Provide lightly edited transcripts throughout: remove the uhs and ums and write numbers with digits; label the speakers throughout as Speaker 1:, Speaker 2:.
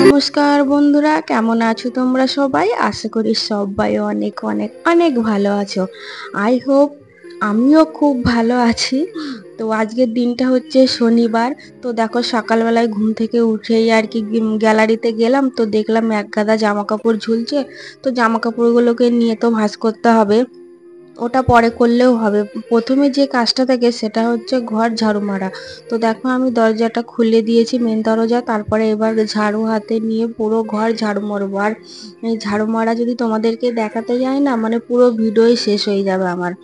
Speaker 1: নমস্কার বন্ধুরা, কেমন আছো তোমরা সবাই? আশা করি সবাই অনেক অনেক অনেক ভালো আছো। আই হোপ আমিও খুব ভালো আছি। তো আজকের দিনটা হচ্ছে শনিবার। তো দেখো সকালবেলায় ঘুম থেকে উঠেই আর কি গ্যালারিতে গেলাম, তো দেখলাম এক গাদা জামা কাপড় ঝুলছে। তো জামা কাপড়গুলোকে নিয়ে তো ভাঁজ করতে হবে, ওটা পরে করলেও হবে। প্রথমে যে কাজটা থাকে সেটা হচ্ছে ঘর ঝাড়ু মারা। তো দেখো আমি দরজাটা খুলে দিয়েছি, মেন দরজা, তারপরে এবার ঝাড়ু হাতে নিয়ে পুরো ঘর ঝাড়ু মারবো। আর এই ঝাড়ু মারা যদি তোমাদেরকে দেখাতে যাই না, মানে পুরো ভিডিওই শেষ হয়ে যাবে আমার।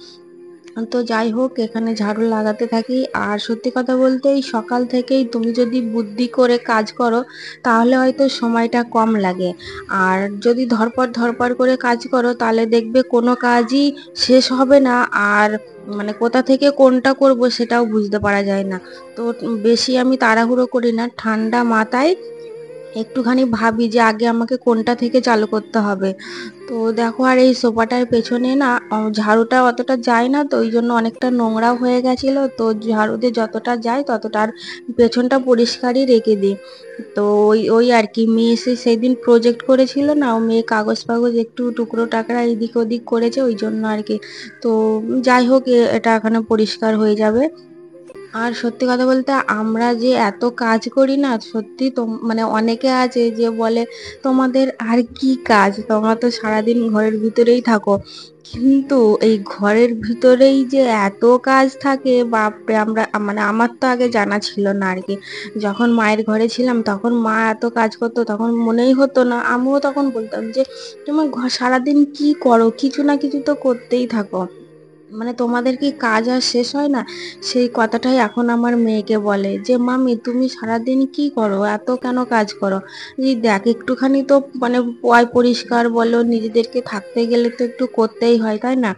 Speaker 1: তো যাই হোক, এখানে ঝাড়ু লাগাতে থাকি। আর সত্যি কথা বলতে এই সকাল থেকেই তুমি যদি বুদ্ধি করে কাজ করো তাহলে হয়তো সময়টা কম লাগে। আর যদি ধরপড় ধরপড় করে কাজ করো তাহলে দেখবে কোনো কাজই শেষ হবে না। আর মানে কোথা থেকে কোনটা করব সেটাও বুঝতে পারা যায় না। তো বেশি আমি তাড়াহুড়ো করি না, ঠান্ডা মাথায় একটুখানি ভাবি যে আগে আমাকে কোনটা থেকে চালু করতে হবে। তো দেখো, আর এই সোফাটার পেছনে না ঝাড়ুটা অতটা যায় না, তো ওই জন্য অনেকটা নোংরাও হয়ে গেছিল। তো ঝাড়ু দিয়ে যতটা যায় ততটা, আর পেছনটা পরিষ্কারই রেখে দিই। তো ওই ওই আর কি, মেয়ে এসে সেই দিন প্রজেক্ট করেছিল না, ও মেয়ে কাগজ ফাগজ একটু টুকরো টাকরা এদিক ওদিক করেছে, ওই জন্য আর কি। তো যাই হোক, এটা এখানে পরিষ্কার হয়ে যাবে। আর সত্যি কথা বলতে আমরা যে এত কাজ করি না, সত্যি তো মানে অনেকে আছে যে বলে তোমাদের আর কি কাজ, তোমরা তো সারাদিন ঘরের ভিতরেই থাকো। কিন্তু এই ঘরের ভিতরেই যে এত কাজ থাকে, বাপরে! আমরা মানে আমার তো আগে জানা ছিল না আর কি। যখন মায়ের ঘরে ছিলাম তখন মা এত কাজ করতো, তখন মনেই হতো না। আমিও তখন বলতাম যে তোমার ঘর সারাদিন কি করো, কিছু না কিছু তো করতেই থাকো, মানে তোমাদের কি কাজ আর শেষ হয় না? সেই কথাটাই এখন আমার মেয়েকে বলে যে মামি তুমি সারাদিন কি করো, এত কেন কাজ করো? এই দেখ একটুখানি তো মানে পয় পরিষ্কার বলো, নিজেদেরকে থাকতে গেলে তো একটু করতেই হয়, তাই না?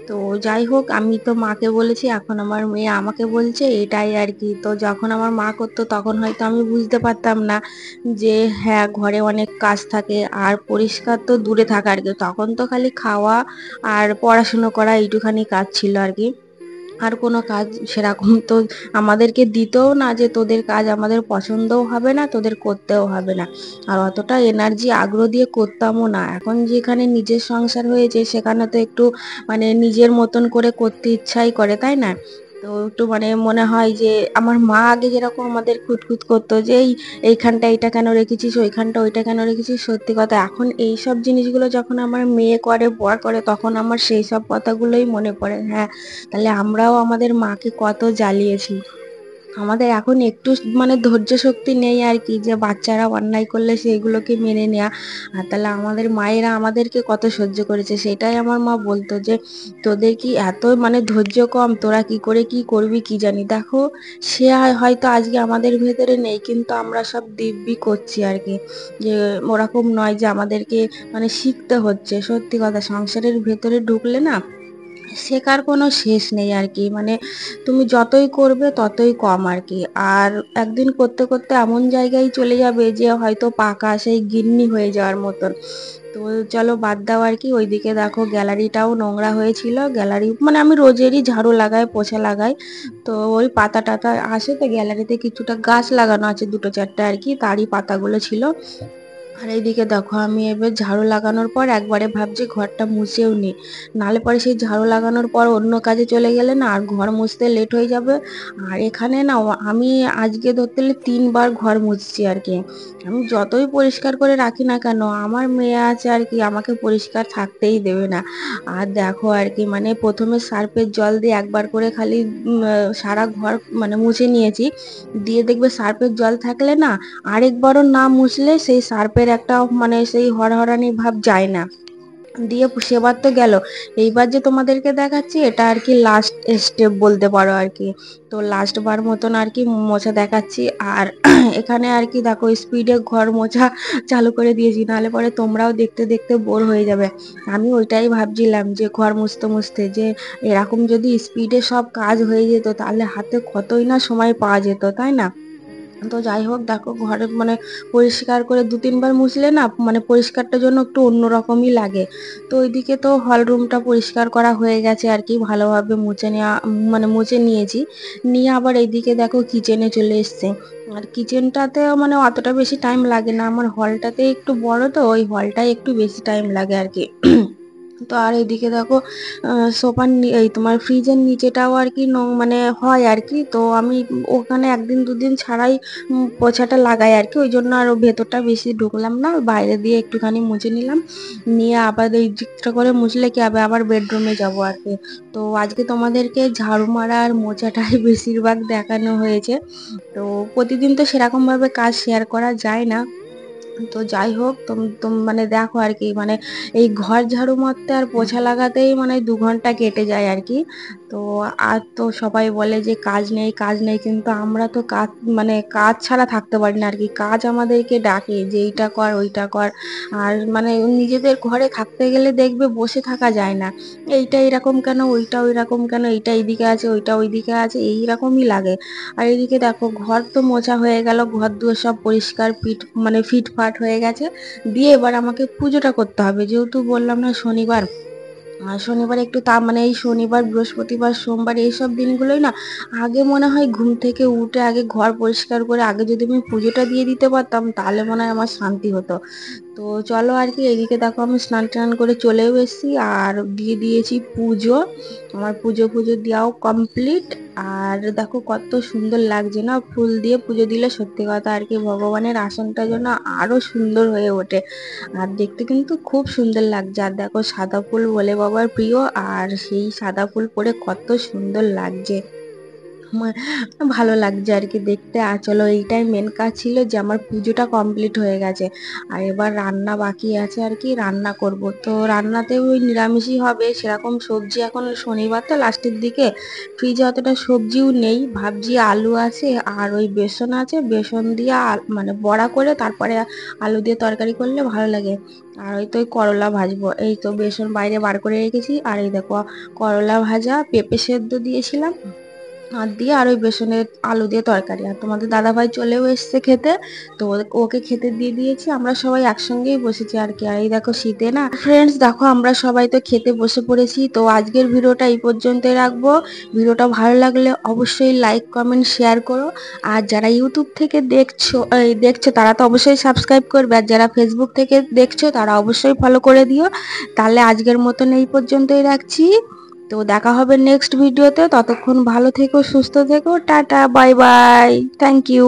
Speaker 1: তো যাই হোক, আমি তো মাকে বলেছি, এখন আমার মেয়ে আমাকে বলছে, এটাই আর কি। তো যখন আমার মা করতো তখন হয়তো আমি বুঝতে পারতাম না যে হ্যাঁ ঘরে অনেক কাজ থাকে। আর পরিষ্কার তো দূরে থাকা আর কি, তখন তো খালি খাওয়া আর পড়াশুনো করা এইটুখানি কাজ ছিল আর কি। আর কোনো কাজ সেরকম তো আমাদেরকে দিতেও না, যে তোদের কাজ আমাদের পছন্দও হবে না, তোদের করতেও হবে না। আর অতটা এনার্জি আগ্রহ দিয়ে করতামও না। এখন যেখানে নিজের সংসার হয়েছে সেখানে তো একটু মানে নিজের মতন করে করতে ইচ্ছাই করে, তাই না? তো একটু মানে মনে হয় যে আমার মা আগে যেরকম আমাদের খুঁতখুত করতো যে এইখানটা এইটা কেন রেখেছিস, ওইখানটা ওইটা কেন রেখেছিস, সত্যি কথা এখন এই সব জিনিসগুলো যখন আমার মেয়ে করে, বর করে, তখন আমার সেই সব কথাগুলোই মনে পড়ে। হ্যাঁ, তাহলে আমরাও আমাদের মাকে কত জ্বালিয়েছি। আমাদের এখন একটু মানে ধৈর্য শক্তি নেই আর কি, যে বাচ্চারা অন্যায় করলে সেইগুলোকে মেনে নেওয়া। আর তাহলে আমাদের মায়েরা আমাদেরকে কত সহ্য করেছে, সেটাই আমার মা বলতো যে তোদের কি এত মানে ধৈর্য কম, তোরা কি করে কি করবি কি জানি। দেখো, সে হয়তো আজকে আমাদের ভেতরে নেই, কিন্তু আমরা সব দিব্যি করছি আর কি। যে ওরকম নয় যে আমাদেরকে মানে শিখতে হচ্ছে। সত্যি কথা, সংসারের ভেতরে ঢুকলে না শেখার কোনো শেষ নেই আর কি। মানে তুমি যতই করবে ততই কম আর কি। আর একদিন করতে করতে এমন জায়গায় চলে যাবে যে হয়তো পাকা সেই গিন্নি হয়ে যাওয়ার মতন। তো চলো বাদ দাও আর কি। ওইদিকে দেখো গ্যালারিটাও নোংরা হয়েছিল। গ্যালারি মানে আমি রোজেরই ঝাড়ু লাগাই, পোছা লাগাই। তো ওই পাতা টাতা আসে, তো গ্যালারিতে কিছুটা গাছ লাগানো আছে, দুটো চারটে আর কি, তারই পাতাগুলো ছিল। আর এইদিকে দেখো আমি এবার ঝাড়ু লাগানোর পর একবারে ভাবছি ঘরটা মুছেও নি, নালে পরে সেই ঝাড়ু লাগানোর পর অন্য কাজে চলে গেলে না আর ঘর মুছতে লেট হয়ে যাবে। আর এখানে না আমি আজকে ধরতে গেলে 3বার ঘর মুছছি আর কি। আমি যতই পরিষ্কার করে রাখি না কেন, আমার মেয়ে আছে আর কি, আমাকে পরিষ্কার থাকতেই দেবে না। আর দেখো আর কি, মানে প্রথমে সার্ফের জল দিয়ে একবার করে খালি সারা ঘর মানে মুছে নিয়েছি। দিয়ে দেখবে সার্ফের জল থাকলে না আরেকবারও না মুছলে সেই সার্ফের একটা মানে সেই হরহরানি ভাব যায় না। দিয়ে সেবার তো গেল, এইবার যে তোমাদেরকে দেখাচ্ছি এটা আর কি লাস্ট স্টেপ বলতে পারো আর কি। তো লাস্ট বার মতন আর কি মোছা দেখাচ্ছি। আর এখানে আর কি দেখো স্পিডে ঘর মোছা চালু করে দিয়েছি, নাহলে পরে তোমরাও দেখতে দেখতে বোর হয়ে যাবে। আমি ওইটাই ভাবছিলাম যে ঘর মুছতে মুছতে যে এরকম যদি স্পিডে সব কাজ হয়ে যেত তাহলে হাতে কতই না সময় পাওয়া যেত, তাই না? তো যাই হোক দেখো ঘরে মানে পরিষ্কার করে 2-3 বার মুছলে না মানে পরিষ্কারটার জন্য একটু অন্যরকমই লাগে। তো ওইদিকে তো হল রুমটা পরিষ্কার করা হয়ে গেছে আর কি, ভালোভাবে মুছে নেওয়া মানে মুছে নিয়েছি। নিয়ে আবার এইদিকে দেখো কিচেনে চলে এসছে। আর কিচেনটাতেও মানে অতটা বেশি টাইম লাগে না, আমার হলটাতে একটু বড় তো ওই হলটাই একটু বেশি টাইম লাগে আর কি। তো আর এইদিকে দেখো সোফার এই তোমার ফ্রিজের নিচেটাও আর কি মানে হয় আর কি, তো আমি ওখানে 1-2 দিন ছাড়াই পোছাটা লাগাই আর কি, ওই জন্য আর ভেতরটা বেশি ঢুকলাম না, বাইরে দিয়ে একটুখানি মুছে নিলাম। নিয়ে আবার এই দিকটা করে মুছলে কি হবে, আবার বেডরুমে যাব আর কি। তো আজকে তোমাদেরকে ঝাড়ু মারা আর মোছাটাই বেশিরভাগ দেখানো হয়েছে। তো প্রতিদিন তো সেরকম ভাবে কাজ শেয়ার করা যায় না। তো যাই হোক মানে দেখো আর কি, মানে এই ঘর ঝাড়ু মারতে আর পোছা লাগাতেই মানে 2 ঘন্টা কেটে যায় আর কি। তো আর তো সবাই বলে যে কাজ নেই কাজ নেই, কিন্তু আমরা তো কাজ মানে কাজ ছাড়া থাকতে পারি না আর কি, কাজ আমাদেরকে ডাকে যে এইটা কর ওইটা কর। আর মানে নিজেদের ঘরে থাকতে গেলে দেখবে বসে থাকা যায় না, এইটা এরকম কেন ওইটা ওইরকম কেন, এইটা এইদিকে আছে ওইটা ওইদিকে আছে এইরকমই লাগে। আর এদিকে দেখো ঘর তো মোছা হয়ে গেল, ঘর দুয়ার সব পরিষ্কার মানে ফিটফাট হয়ে গেছে। দিয়ে এবার আমাকে পুজোটা করতে হবে, যেহেতু বললাম না শনিবার। আর শনিবার একটু মানে এই শনিবার বৃহস্পতিবার সোমবার এইসব দিনগুলোই না আগে মনে হয় ঘুম থেকে উঠে আগে ঘর পরিষ্কার করে আগে যদি আমি পুজোটা দিয়ে দিতে পারতাম তাহলে মনে হয় আমার শান্তি হতো। তো চলো আর কি, এদিকে দেখো আমি স্নান টান করে চলেও এসেছি আর দিয়ে দিয়েছি পুজো। আমার পুজো পুজো দেওয়াও কমপ্লিট। আর দেখো কত সুন্দর লাগছে না, ফুল দিয়ে পুজো দিলে সত্যি কথা আর কি ভগবানের আসনটা যেন আরো সুন্দর হয়ে ওঠে। আর দেখতে কিন্তু খুব সুন্দর লাগছে। আর দেখো সাদা ফুল বলে বাবার প্রিয়, আর সেই সাদা ফুল পরে কত সুন্দর লাগছে। আমার ভালো লাগছে আর কি দেখতে। আর চলো এইটাই মেন কাজ ছিল যে আমার পুজোটা কমপ্লিট হয়ে গেছে। আর এবার রান্না বাকি আছে আর কি, রান্না করব। তো রান্নাতে ওই নিরামিষই হবে, সেরকম সবজি এখন শনিবার তো লাস্টের দিকে ফ্রিজে অতটা সবজিও নেই, ভাবছি আলু আছে আর ওই বেসন আছে, বেসন দিয়ে মানে বড়া করে তারপরে আলু দিয়ে তরকারি করলে ভালো লাগে। আর ওই তো ওই করলা ভাজবো, এই তো বেসন বাইরে বার করে রেখেছি। আর এই দেখো করলা ভাজা, পেঁপে সেদ্ধ দিয়েছিলাম আর দিয়ে আর ওই বেসনের আলু দিয়ে তরকারি। আর তোমাদের দাদা ভাই চলেও এসছে খেতে, তো ওকে খেতে দিয়ে দিয়েছি, আমরা সবাই একসঙ্গেই বসেছি আর কি। আর এই দেখো শীতে না ফ্রেন্ডস, দেখো আমরা সবাই তো খেতে বসে পড়েছি। তো আজকের ভিডিওটা এই পর্যন্তই রাখবো। ভিডিওটা ভালো লাগলে অবশ্যই লাইক কমেন্ট শেয়ার করো। আর যারা ইউটিউব থেকে দেখছো তারা তো অবশ্যই সাবস্ক্রাইব করবে, আর যারা ফেসবুক থেকে দেখছো তারা অবশ্যই ফলো করে দিও। তাহলে আজকের মতন এই পর্যন্তই রাখছি। তো দেখা হবে নেক্সট ভিডিওতে, ততক্ষণ ভালো থেকো সুস্থ থেকো, tata bye bye, thank you.